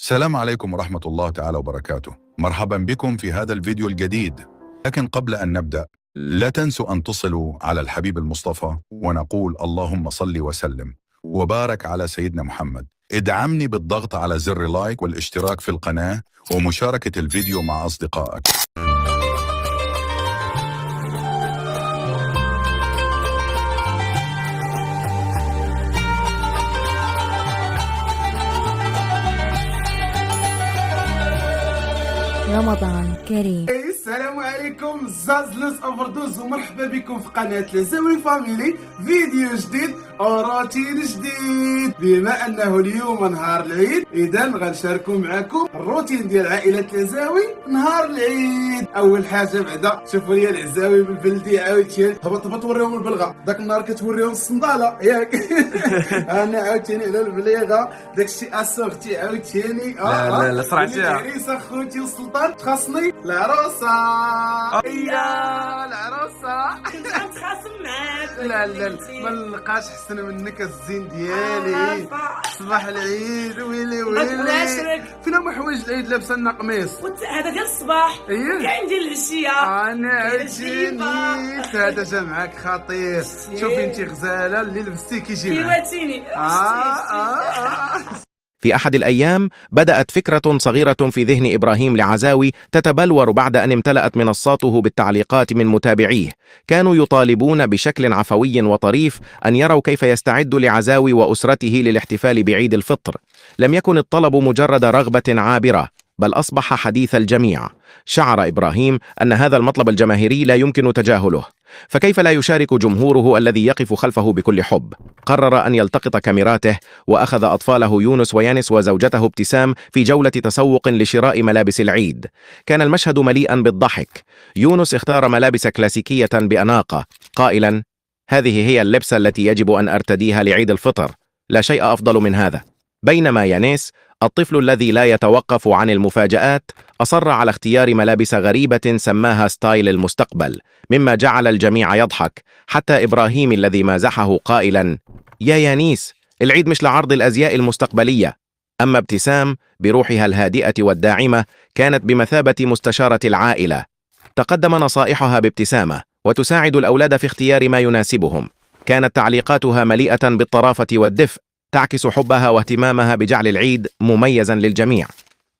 السلام عليكم ورحمة الله تعالى وبركاته. مرحبا بكم في هذا الفيديو الجديد. لكن قبل أن نبدأ لا تنسوا أن تصلوا على الحبيب المصطفى ونقول اللهم صل وسلم وبارك على سيدنا محمد. ادعمني بالضغط على زر لايك والاشتراك في القناة ومشاركة الفيديو مع أصدقائك. رمضان كريم. السلام عليكم زازلس اوفردوز ومرحبا بكم في قناة لزاوي فاميلي. فيديو جديد وروتين جديد. بما انه اليوم نهار العيد اذا غنشاركوا معكم الروتين ديال عائلة لزاوي نهار العيد. اول حاجة بعدا شوفوا لي العزاوي بالبلدي عاوتاني هبط وريهم البلغة. داك النهار كتوريهم الصندالة ياك انا عاوتاني على البليغة داكشي اسورتي عاوتاني. لا صرعتيها العريس اخوتي والسلطان خاصني العروسة. يا العروسة كنت غنتخاصم معاك. لا ما نلقاش حسن منك الزين ديالي. صباح العيد ويلي باشرك. فين هما حوايج العيد لابسه لنا قميص؟ هذا ديال الصباح اييه كاين ديال العشيه. انا عاوتاني هذا جا معاك خطير. شوفي انت غزاله اللي لبستيه كيجي معاك. كيواتيني. في أحد الأيام بدأت فكرة صغيرة في ذهن إبراهيم لعزاوي تتبلور بعد أن امتلأت منصاته بالتعليقات من متابعيه. كانوا يطالبون بشكل عفوي وطريف أن يروا كيف يستعد لعزاوي وأسرته للاحتفال بعيد الفطر. لم يكن الطلب مجرد رغبة عابرة، بل أصبح حديث الجميع. شعر إبراهيم أن هذا المطلب الجماهيري لا يمكن تجاهله، فكيف لا يشارك جمهوره الذي يقف خلفه بكل حب؟ قرر أن يلتقط كاميراته وأخذ أطفاله يونس ويانس وزوجته ابتسام في جولة تسوق لشراء ملابس العيد. كان المشهد مليئا بالضحك. يونس اختار ملابس كلاسيكية بأناقة قائلا: هذه هي اللبسة التي يجب أن أرتديها لعيد الفطر، لا شيء أفضل من هذا. بينما يانس الطفل الذي لا يتوقف عن المفاجآت أصر على اختيار ملابس غريبة سماها ستايل المستقبل، مما جعل الجميع يضحك، حتى إبراهيم الذي مازحه قائلا: يا يانيس، العيد مش لعرض الأزياء المستقبلية. أما ابتسام بروحها الهادئة والداعمة كانت بمثابة مستشارة العائلة، تقدم نصائحها بابتسامة وتساعد الأولاد في اختيار ما يناسبهم. كانت تعليقاتها مليئة بالطرافة والدفء، تعكس حبها واهتمامها بجعل العيد مميزا للجميع.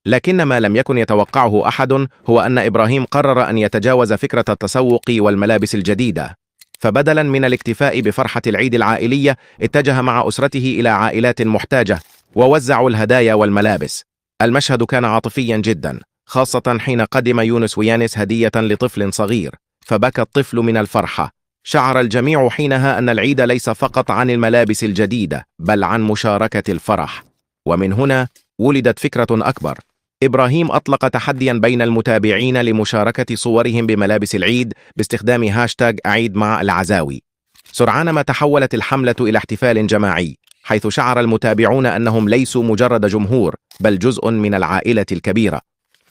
لكن ما لم يكن يتوقعه أحد هو أن إبراهيم قرر أن يتجاوز فكرة التسوق والملابس الجديدة، فبدلا من الاكتفاء بفرحة العيد العائلية اتجه مع أسرته إلى عائلات محتاجة ووزعوا الهدايا والملابس. المشهد كان عاطفيا جدا، خاصة حين قدم يونس ويانس هدية لطفل صغير، فبكى الطفل من الفرحة. شعر الجميع حينها أن العيد ليس فقط عن الملابس الجديدة، بل عن مشاركة الفرح. ومن هنا ولدت فكرة أكبر. إبراهيم أطلق تحديا بين المتابعين لمشاركة صورهم بملابس العيد باستخدام هاشتاج أعيد مع العزاوي. سرعان ما تحولت الحملة إلى احتفال جماعي، حيث شعر المتابعون أنهم ليسوا مجرد جمهور، بل جزء من العائلة الكبيرة.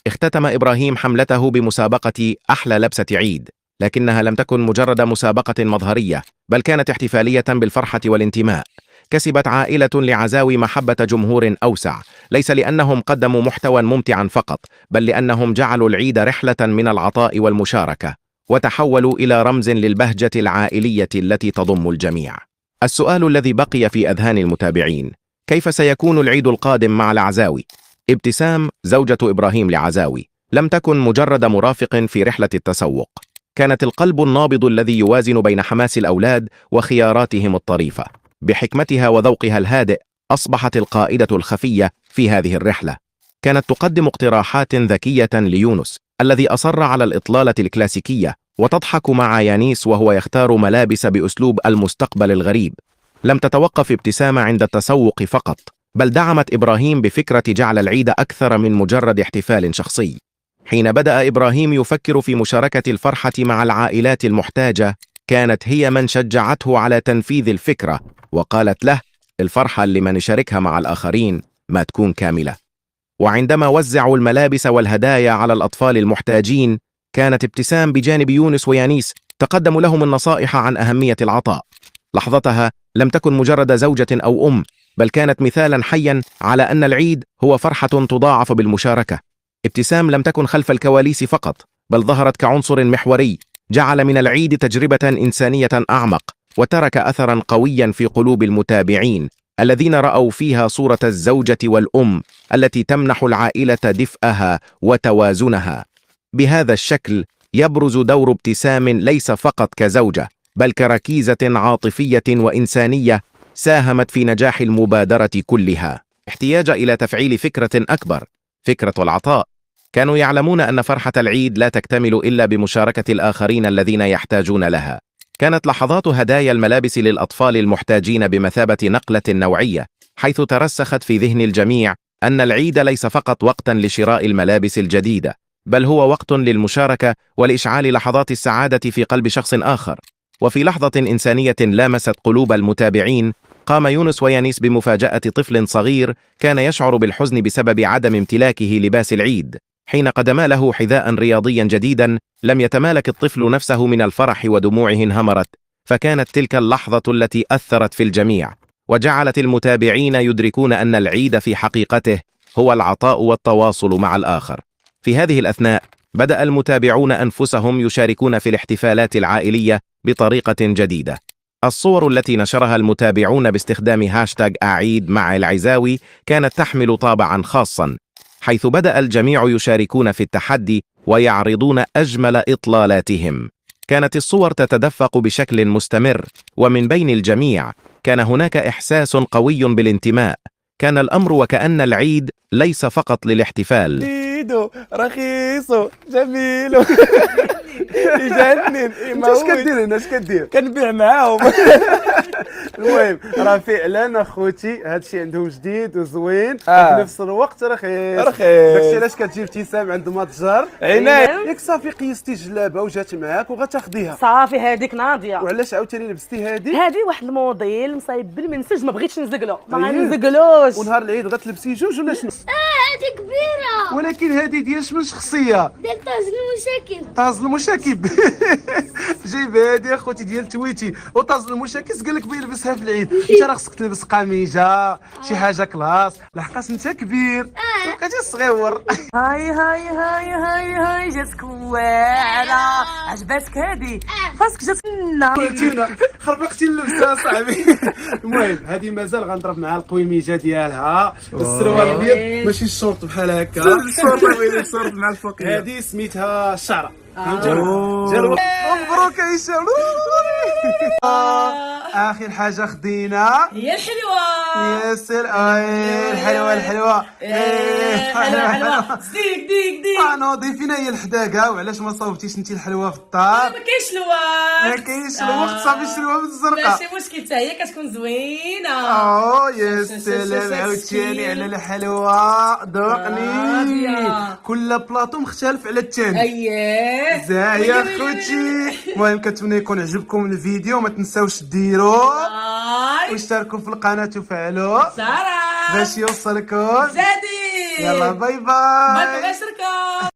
اختتم إبراهيم حملته بمسابقة أحلى لبسة عيد، لكنها لم تكن مجرد مسابقة مظهرية، بل كانت احتفالية بالفرحة والانتماء. كسبت عائلة لعزاوي محبة جمهور أوسع، ليس لأنهم قدموا محتوى ممتعا فقط، بل لأنهم جعلوا العيد رحلة من العطاء والمشاركة، وتحولوا إلى رمز للبهجة العائلية التي تضم الجميع. السؤال الذي بقي في أذهان المتابعين: كيف سيكون العيد القادم مع العزاوي؟ ابتسام زوجة إبراهيم لعزاوي لم تكن مجرد مرافق في رحلة التسوق، كانت القلب النابض الذي يوازن بين حماس الأولاد وخياراتهم الطريفة. بحكمتها وذوقها الهادئ أصبحت القائدة الخفية في هذه الرحلة. كانت تقدم اقتراحات ذكية ليونس الذي أصر على الإطلالة الكلاسيكية، وتضحك مع يانيس وهو يختار ملابس بأسلوب المستقبل الغريب. لم تتوقف ابتسامة عند التسوق فقط، بل دعمت إبراهيم بفكرة جعل العيد أكثر من مجرد احتفال شخصي. حين بدأ إبراهيم يفكر في مشاركة الفرحة مع العائلات المحتاجة، كانت هي من شجعته على تنفيذ الفكرة، وقالت له: الفرحة اللي ما نشاركها مع الآخرين ما تكون كاملة. وعندما وزعوا الملابس والهدايا على الأطفال المحتاجين، كانت ابتسام بجانب يونس ويانيس تقدم لهم النصائح عن أهمية العطاء. لحظتها لم تكن مجرد زوجة أو أم، بل كانت مثالا حيا على أن العيد هو فرحة تضاعف بالمشاركة. ابتسام لم تكن خلف الكواليس فقط، بل ظهرت كعنصر محوري جعل من العيد تجربة إنسانية أعمق، وترك أثرا قويا في قلوب المتابعين الذين رأوا فيها صورة الزوجة والأم التي تمنح العائلة دفئها وتوازنها. بهذا الشكل يبرز دور ابتسام ليس فقط كزوجة، بل كركيزة عاطفية وإنسانية ساهمت في نجاح المبادرة كلها. احتياج إلى تفعيل فكرة أكبر، فكرة العطاء. كانوا يعلمون أن فرحة العيد لا تكتمل إلا بمشاركة الآخرين الذين يحتاجون لها. كانت لحظات هدايا الملابس للأطفال المحتاجين بمثابة نقلة نوعية، حيث ترسخت في ذهن الجميع أن العيد ليس فقط وقتا لشراء الملابس الجديدة، بل هو وقت للمشاركة ولإشعال لحظات السعادة في قلب شخص آخر. وفي لحظة إنسانية لامست قلوب المتابعين، قام يونس ويانيس بمفاجأة طفل صغير كان يشعر بالحزن بسبب عدم امتلاكه لباس العيد. حين قدما له حذاء رياضيا جديدا، لم يتمالك الطفل نفسه من الفرح ودموعه انهمرت. فكانت تلك اللحظة التي أثرت في الجميع، وجعلت المتابعين يدركون أن العيد في حقيقته هو العطاء والتواصل مع الآخر. في هذه الأثناء بدأ المتابعون أنفسهم يشاركون في الاحتفالات العائلية بطريقة جديدة. الصور التي نشرها المتابعون باستخدام هاشتاج أعيد مع العزاوي كانت تحمل طابعا خاصا، حيث بدأ الجميع يشاركون في التحدي ويعرضون أجمل إطلالاتهم. كانت الصور تتدفق بشكل مستمر، ومن بين الجميع كان هناك إحساس قوي بالانتماء. كان الأمر وكأن العيد ليس فقط للاحتفال، جديد رخيص جميل يجنن انت اش كدير هنا؟ اش كدير؟ كنبيع معاهم. المهم راه فعلا اخوتي هادشي عندهم جديد وزوين آه. في نفس الوقت رخيص. رخيص. داكشي علاش كتجي ابتسام عند متجر عناية. ياك صافي قيستي جلابه وجات معاك وغتاخديها. صافي هذيك ناضيه. وعلاش عاوتاني لبستي هادي؟ هذه واحد الموديل مصايب بالمنسج، ما بغيتش نزقلو، ما أيه. غنزقلوش. ونهار العيد غتلبسي جوج ولا شنو؟ هذه كبيرة ولكن هادي ديال شمن شخصيه؟ ديال طاز المشاكل. طاز المشاكب. جايب هادي اخوتي ديال تويتي وطاز المشاكس قال لك بيلبسها في العيد. انت راه خصك تلبس قميجه شي حاجه كلاس، لحقاش انت كبير بقيتي صغيور. هاي هاي هاي هاي هاي جاتك واعره، عجباتك هذه؟ خاصك جات لنا. خربقتي اللبسه صاحبي. المهم هذه مازال غنضرب معها القويميجه ديالها، السروال الابيض ماشي الشورت بحال هكا، الشورت ويلي الشورت مع الفوقيه. هذه سميتها الشعره. مبروك يا هشام. اخر حاجه خدينا هي الحلوه. يا سلام. الحلوه الحلوه. حلوه ديك ديك ديك. نوضي فينا هي الحداقه. وعلاش ما صوبتيش انت الحلوه في الدار؟ ما كاينش الوقت. ما كاينش الوقت صافي شروها من الزرقاء. ماشي مشكل، حتى هي كتكون زوينه. يا سلام عاوتاني على الحلوه. ذوقني كل بلاطو مختلف على الثاني. اييه زاهيه اخوتي. المهم كنتمنى يكون عجبكم الفيديو، ما تنساوش ديروا واشتركوا في القناه وفعلوا سارة باش يوصلكم. زادي يلا باي باي. باي باي شركة.